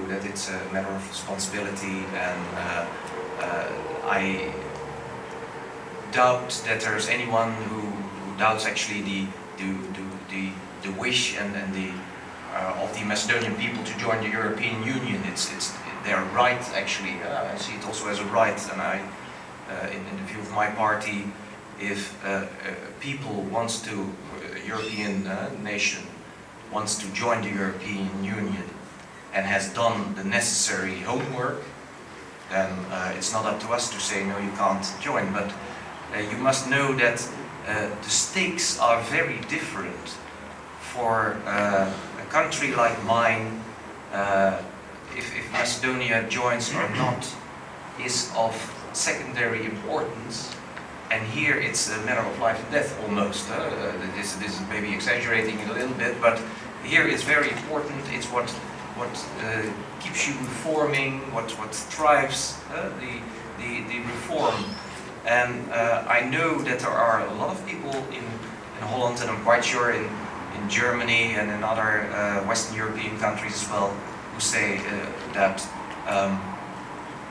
that it's a matter of responsibility, and I doubt that there's anyone who doubts actually the wish and the of the Macedonian people to join the European Union. It's their right, actually. I see it also as a right, and in the view of my party, if people wants to, a European nation wants to join the European Union and has done the necessary homework, then it's not up to us to say no, you can't join. But you must know that the stakes are very different for a country like mine. If Macedonia joins or not is of secondary importance, and here it's a matter of life and death almost. This is maybe exaggerating it a little bit, but here it's very important. It's what keeps you reforming, what drives the reform. And I know that there are a lot of people in Holland, and I'm quite sure in Germany and in other Western European countries as well, who say that,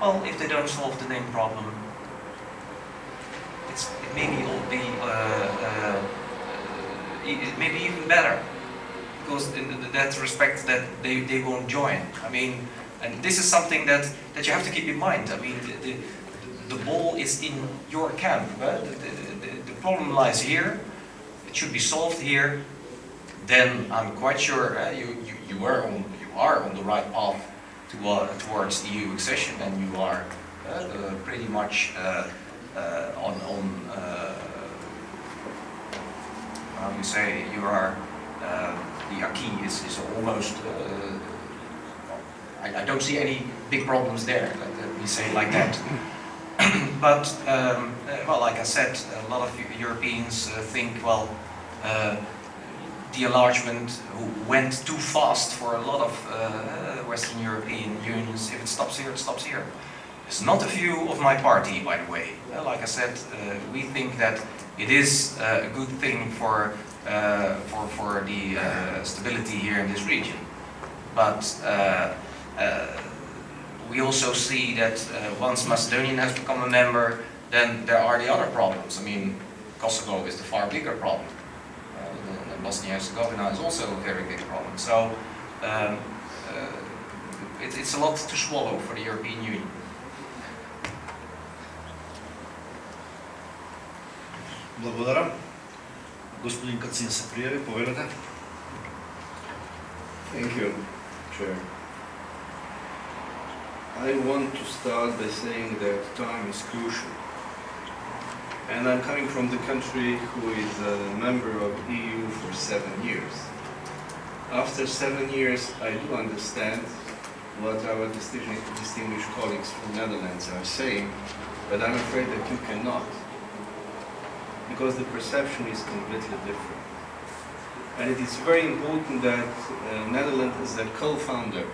well, if they don't solve the name problem, it maybe will be it may be even better, because in that respect that they won't join. I mean, and this is something that you have to keep in mind. I mean, the ball is in your camp. The problem lies here. It should be solved here. Then I'm quite sure you are on the right path towards EU accession, and you are pretty much on how do you say, you are the acquis is almost. I don't see any big problems there. Let me say it like that. But well, like I said, a lot of Europeans think, well, the enlargement went too fast for a lot of Western European unions. If it stops here, it stops here. It's not a view of my party, by the way. Like I said, we think that it is a good thing for the stability here in this region. But we also see that once Macedonia has become a member, then there are the other problems. I mean, Kosovo is the far bigger problem. Bosnia-Herzegovina is also a very big problem. So it's a lot to swallow for the European Union. Благодаря. Господин Kacin се приjavi, povedате. Thank you, Chair. I want to start by saying that time is crucial. And I'm coming from the country who is a member of EU for 7 years. After 7 years, I do understand what our distinguished colleagues from the Netherlands are saying, but I'm afraid that you cannot, because the perception is completely different. And it is very important that Netherlands, as a co-founder,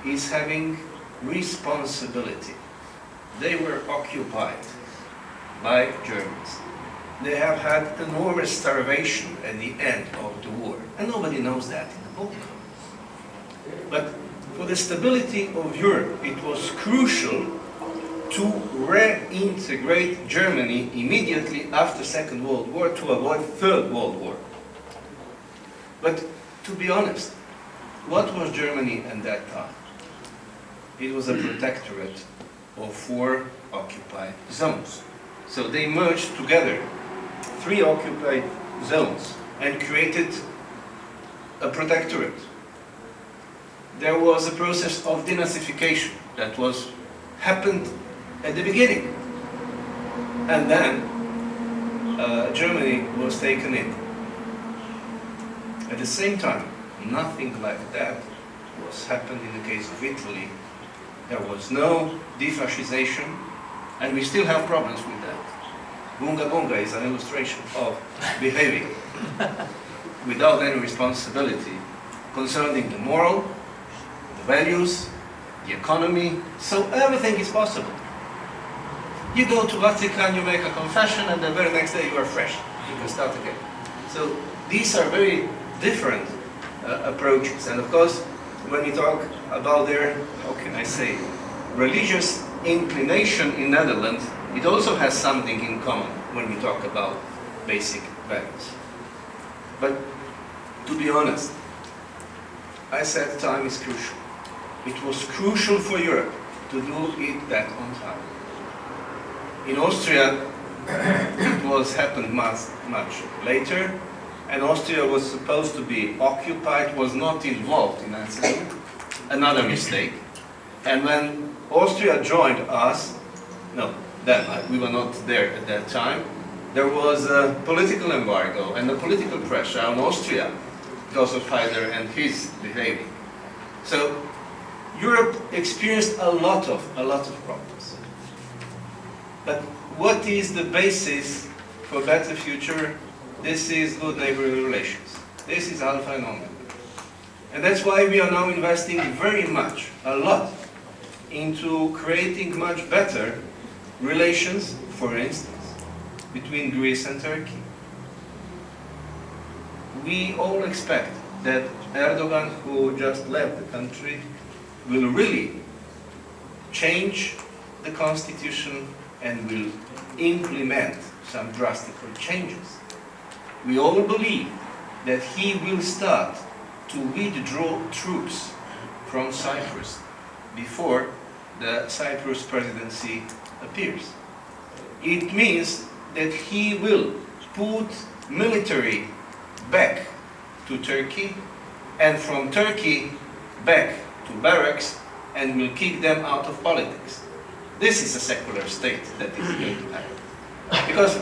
is having responsibility. They were occupied by Germans. They have had enormous starvation at the end of the war, and nobody knows that in the book. But for the stability of Europe, it was crucial to reintegrate Germany immediately after Second World War to avoid Third World War. But to be honest, what was Germany at that time? It was a protectorate of 4 occupied zones. So they merged together 3 occupied zones and created a protectorate. There was a process of denazification that happened at the beginning. And then Germany was taken in. At the same time, nothing like that was happened in the case of Italy. There was no defascization, and we still have problems with that. Bunga Bunga is an illustration of behaving without any responsibility concerning the moral, the values, the economy, so everything is possible. You go to Vatican, you make a confession, and the very next day you are fresh. You can start again. So these are very different approaches, and of course when you talk about their, how can I say, religious inclination in Netherlands, it also has something in common when we talk about basic values. But to be honest, I said time is crucial. It was crucial for Europe to do it that on time. In Austria, it happened much later, and Austria was supposed to be occupied, was not involved in Accession. Another mistake. And when Austria joined us, we were not there at that time, there was a political embargo and a political pressure on Austria because of Hitler and his behavior. So Europe experienced a lot of problems. But what is the basis for a better future? This is good neighborly relations. This is alpha and omega. And that's why we are now investing very much, a lot, into creating much better relations, for instance, between Greece and Turkey. We all expect that Erdogan, who just left the country, will really change the constitution and will implement some drastic changes. We all believe that he will start to withdraw troops from Cyprus before the Cyprus presidency appears. It means that he will put military back to Turkey and from Turkey back to barracks and will kick them out of politics. This is a secular state that is going to happen. Because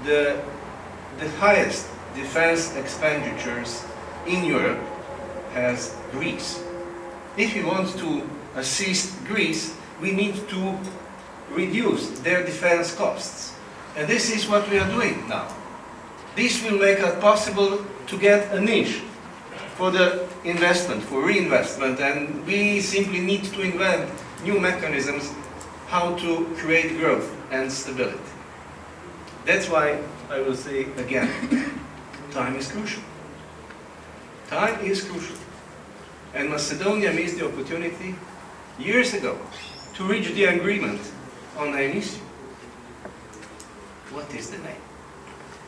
the highest defense expenditures in Europe has Greece. If we want to assist Greece, we need to reduce their defense costs. And this is what we are doing now. This will make it possible to get a niche for the investment, for reinvestment, and we simply need to invent new mechanisms how to create growth and stability. That's why I will say again, time is crucial. Time is crucial. And Macedonia missed the opportunity years ago to reach the agreement on an issue. What is the name?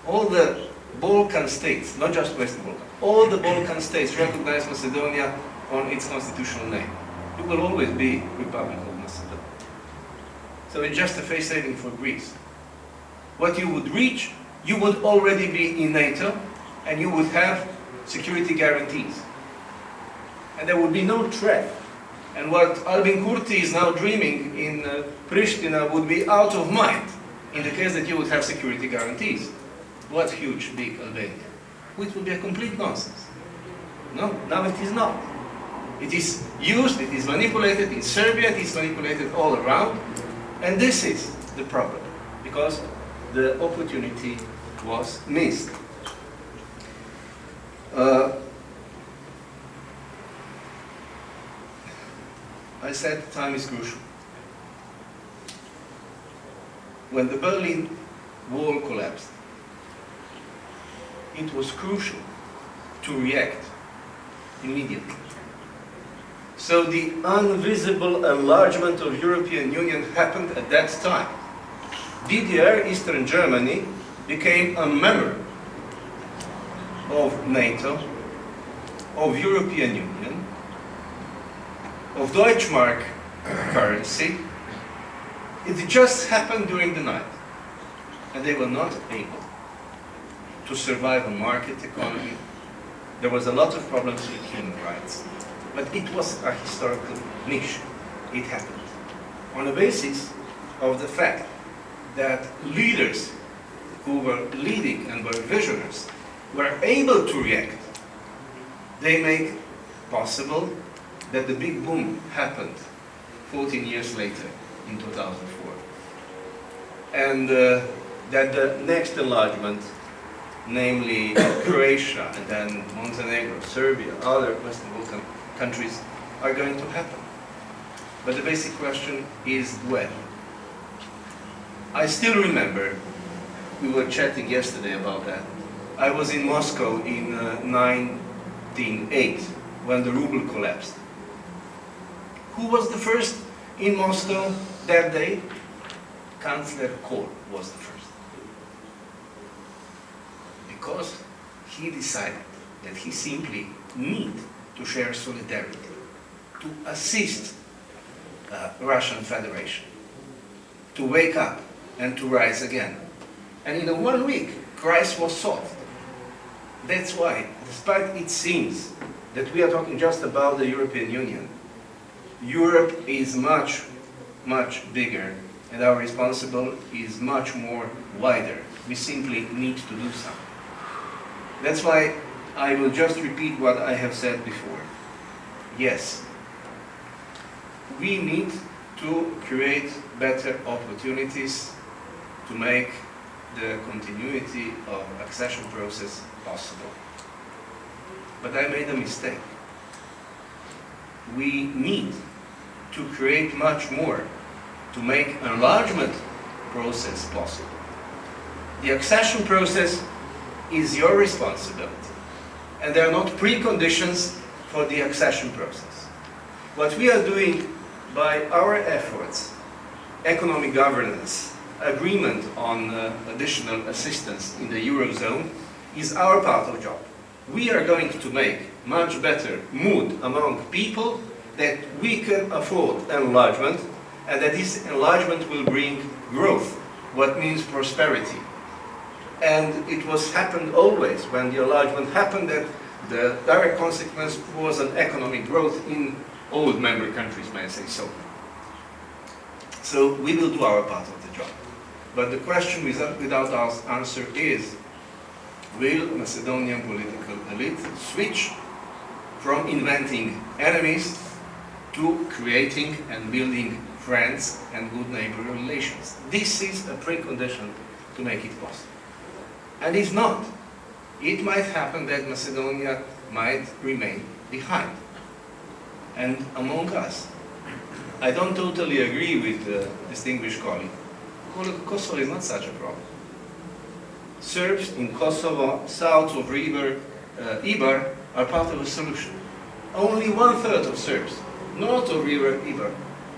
All the Balkan states, not just Western Balkan, all the Balkan states recognize Macedonia on its constitutional name. It will always be Republic of Macedonia. So it's just a face saving for Greece. What you would reach, you would already be in NATO and you would have security guarantees. And there would be no threat. And what Albin Kurti is now dreaming in Pristina would be out of mind in the case that you would have security guarantees. What huge, big Albania? Which would be a complete nonsense. No, now it is not. It is used, it is manipulated in Serbia, it is manipulated all around. And this is the problem, because the opportunity was missed. I said time is crucial. When the Berlin Wall collapsed, it was crucial to react immediately. So the invisible enlargement of European Union happened at that time. DDR, Eastern Germany, became a member of NATO, of European Union, of Deutschmark currency. It just happened during the night. And they were not able to survive a market economy. There was a lot of problems with human rights. But it was a historical niche. It happened. On the basis of the fact that leaders who were leading and were visionaries were able to react, they make possible that the big boom happened 14 years later in 2004. And that the next enlargement, namely Croatia and then Montenegro, Serbia, other Western Balkan countries, are going to happen. But the basic question is when. I still remember, we were chatting yesterday about that. I was in Moscow in 1908, when the ruble collapsed. Who was the first in Moscow that day? Chancellor Kohl was the first. Because he decided that he simply need to share solidarity, to assist Russian Federation, to wake up and to rise again. And in 1 week, crisis was solved. That's why, despite it seems that we are talking just about the European Union, Europe is much, much bigger, and our responsibility is much more wider. We simply need to do something. That's why I will just repeat what I have said before. Yes, we need to create better opportunities to make the continuity of accession process possible. But I made a mistake. We need to create much more to make enlargement process possible. The accession process is your responsibility, and there are not preconditions for the accession process. What we are doing by our efforts, economic governance, agreement on additional assistance in the Eurozone, is our part of the job. We are going to make much better mood among people that we can afford enlargement, and that this enlargement will bring growth, what means prosperity. And it was happened always when the enlargement happened, that the direct consequence was an economic growth in old member countries, may I say so. So we will do our part of the job. But the question without answer is, will Macedonian political elite switch from inventing enemies to creating and building friends and good neighborly relations? This is a precondition to make it possible. And if not, it might happen that Macedonia might remain behind. And among us, I don't totally agree with the distinguished colleague. Kosovo is not such a problem. Serbs in Kosovo, south of river Ibar, are part of a solution. Only 1/3 of Serbs, north of river Ibar,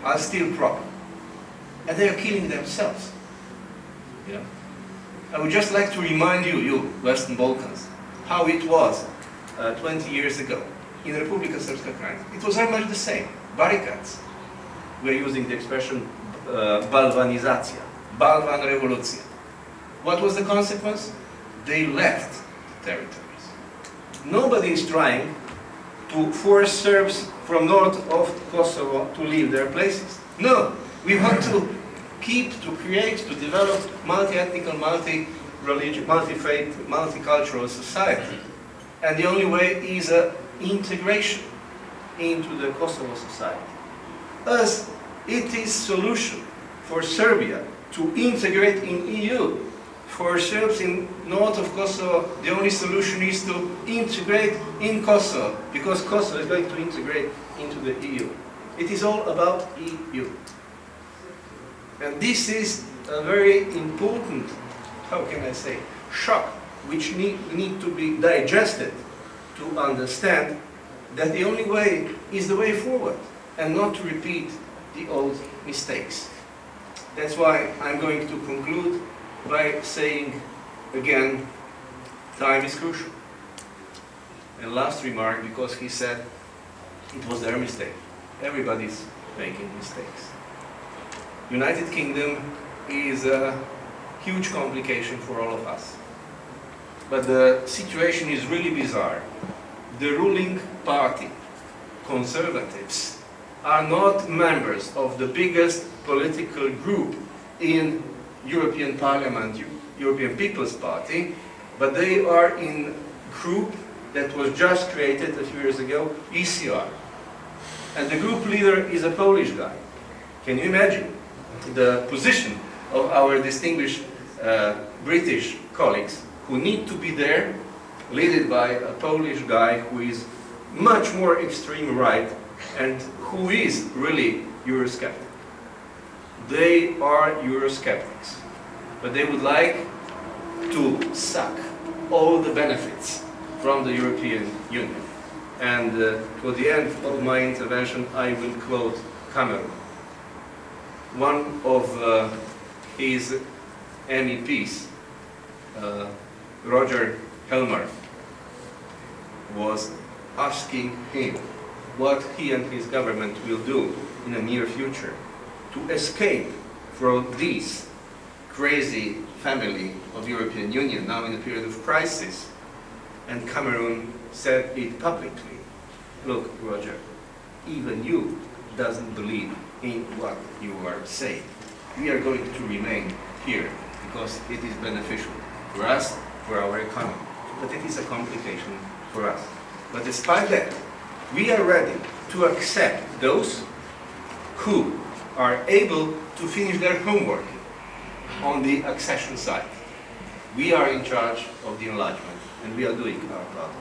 are still problem. And they are killing themselves. You know? I would just like to remind you, you Western Balkans, how it was 20 years ago in Republika Srpska Krajina. It was very much the same. Barricades. We're using the expression Balvanizacija, Balvan Revolucija. What was the consequence? They left the territories. Nobody is trying to force Serbs from north of Kosovo to leave their places. No, we want to create, to develop multi-ethnic, multi-religious, multi-faith, multicultural society. And the only way is integration into the Kosovo society. As it is solution for Serbia to integrate in EU. For Serbs in north of Kosovo, the only solution is to integrate in Kosovo, because Kosovo is going to integrate into the EU. It is all about EU. And this is a very important, how can I say, shock, which need to be digested to understand that the only way is the way forward, and not to repeat the old mistakes. That's why I'm going to conclude by saying again, time is crucial. And last remark, because he said it was their mistake. Everybody's making mistakes. United Kingdom is a huge complication for all of us. But the situation is really bizarre. The ruling party, Conservatives, are not members of the biggest political group in European Parliament, European People's Party, but they are in a group that was just created a few years ago, ECR. And the group leader is a Polish guy. Can you imagine the position of our distinguished British colleagues who need to be there, led by a Polish guy who is much more extreme right and who is really Eurosceptic. They are Eurosceptics, but they would like to suck all the benefits from the European Union. And to the end of my intervention, I will quote Cameron. One of his MEPs, Roger Helmer, was asking him what he and his government will do in the near future to escape from this crazy family of European Union now in a period of crisis. And Cameron said it publicly. Look, Roger, even you doesn't believe in what you are saying. We are going to remain here because it is beneficial for us, for our economy. But it is a complication for us. But despite that, we are ready to accept those who are able to finish their homework on the accession side. We are in charge of the enlargement, and we are doing our part.